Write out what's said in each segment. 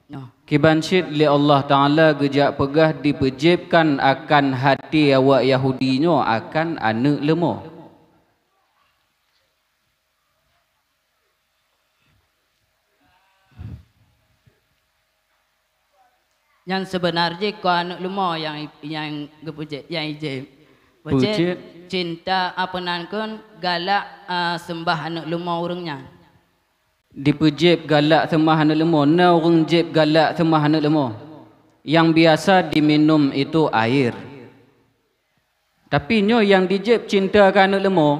Nyo. Kibansyid li Allah Ta'ala gejak pegah dipejibkan akan hati awak Yahudinyo akan anak lemah. Yang sebenarnya ko anak lemah yang gepujit yang ijib. Pujit cinta apa nankun galak sembah anak lemah orangnya. Dipejib galak semah anak lemah, na orang jib galak semah anak lemah. Yang biasa diminum itu air. Tapi nyo yang dijib cinta ke anak lemah.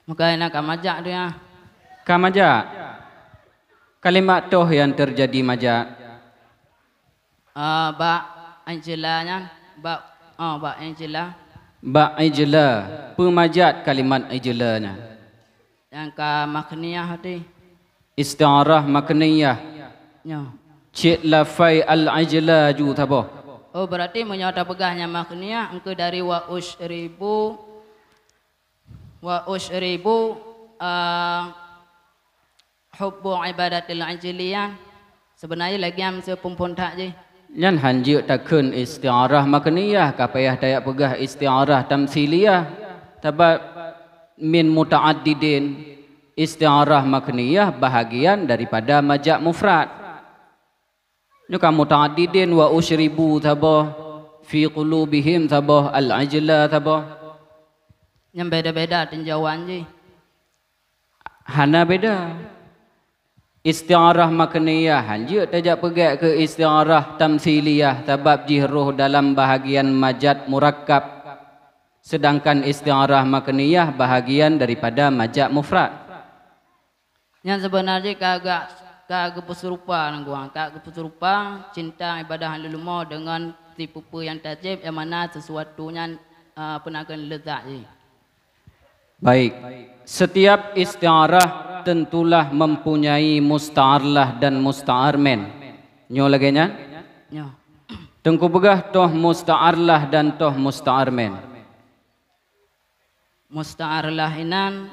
Maka nak kamajak dia. Kamajak. Kalimat toh yang terjadi majak. Ba Angela nya, ba Angela. Ba ijla, pemajat kalimat ijlanya. Yang ka makniyah tadi. Isti'arah makniyah. Nyo. Cik lafai al-ijla ju tabo. Oh berarti menyata pegahnya makniyah engkau dari wa ushribu hubbu ibadatil ajliyan. Sebenarnya lagi yang sepumpun tak je. Yan hanjir takun isti'arah makniyah kapayah dayak pegah isti'arah tamsiliyah. Tabat min muta'addidin. Isti'arah makniyah bahagian daripada majak mufrad. Nyuka muta'addidin wa ushribu tabah fi qulubihim tabah al-ajla tabah. Yang beda-beda tinjauan je. Hana beda. Isti'arah makniyah hanjir tajak pegak ke isti'arah tamsiliyah tabab jihruh dalam bahagian majad murakkab. Sedangkan isti'arah makniyah bahagian daripada majak mufrad. Yang sebenarnya kagak peserupa nangguang, kagak peserupa cinta ibadah lulumah dengan tipu yang tajib yang mana sesuatunya penakan lezat je. Baik. Setiap isti'arah tentulah mempunyai musta'arlah dan musta'armen. Nyo lagi nya? Nyo. Tengku begah toh musta'arlah dan toh musta'armen. Musta'arlah inan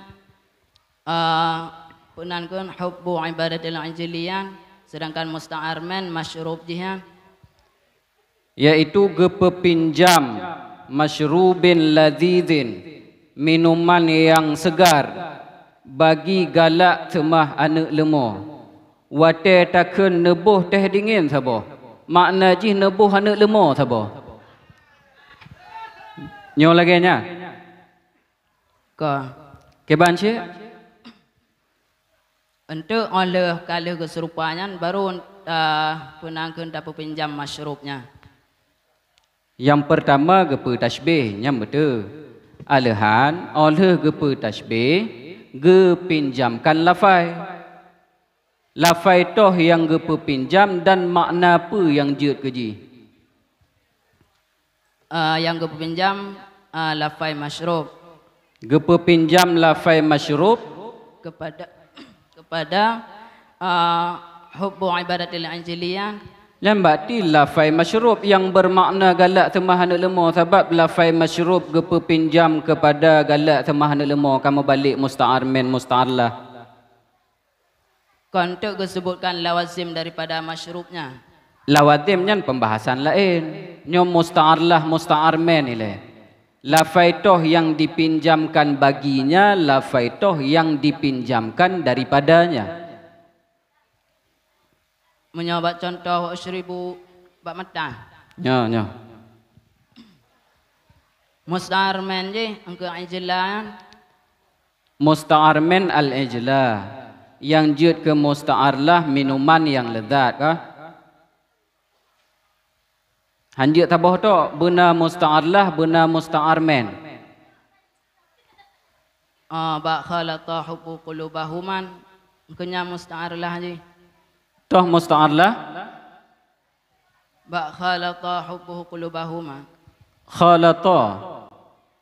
penankun hubbu ibadatil ajliyan, sedangkan musta'armen masyrub jihan. Yaitu gepepinjam masyrubin ladzidin, minuman yang segar bagi galak semah anak lemah. Wate takun nebuh teh dingin sabo. Makna ji nebuh anak lemah sabo. Nyo lagi nya? Ko. Kebanci? Untuk oleh kali keserupanya baru penangkan dapat pinjam masyrubnya. Yang pertama gepe tasbih nya betul. Alahan oleh gepe tasbih gepinjamkan lafai. Lafai toh yang gepe pinjam dan makna apa yang jut keji? Yang gepe pinjam lafai masyrub. Gepe pinjam lafai masyrub kepada hubbu ibadatil ajliyan. Lambati lafai masyrub yang bermakna galak semah anak lemah sebab lafai masyrub gepe pinjam kepada galak semah anak lemah kamu balik musta'armen musta'arlah. Kontek disebutkan lawazim daripada masyrubnya. Lawazim nyan pembahasan lain. Nyom musta'arlah musta'armen ile. Lafai toh yang dipinjamkan baginya, lafai toh yang dipinjamkan daripadanya. Menyobat contoh ushribu bak mata. Nyo. Musta'armen je engkau ijlan. Musta'armen al-ijla. Yang jut ke musta'arlah minuman yang lezat kah? Hanjut tabah tu bena musta'arlah bena musta'armen. Ba khalata hubbu qulubahuman engkaunya musta'arlah je. Toh musta'arlah Ba khalata hubbu qulubahuma. Khalata.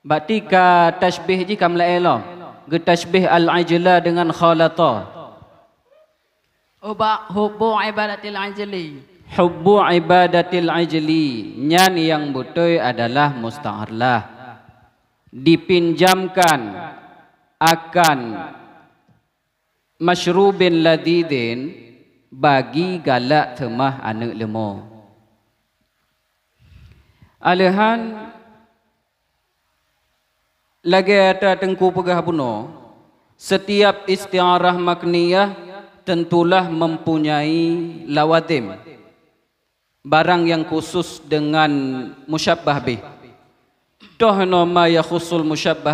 Berarti ka tasbih ji kam la elam. Ge tasbih al-ajla dengan khalata. Ba hubbu ibadatil ajli. Hubbu ibadatil ajli. Nyan yang betul adalah musta'arlah. Dipinjamkan akan masyrubin ladidin bagi galak temah anak lemo. Alahan lagi ada tengku pegah buno, setiap istiarah makniyah tentulah mempunyai lawatim, barang yang khusus dengan musyabbah bih. Toh nama ya khusul musyabbah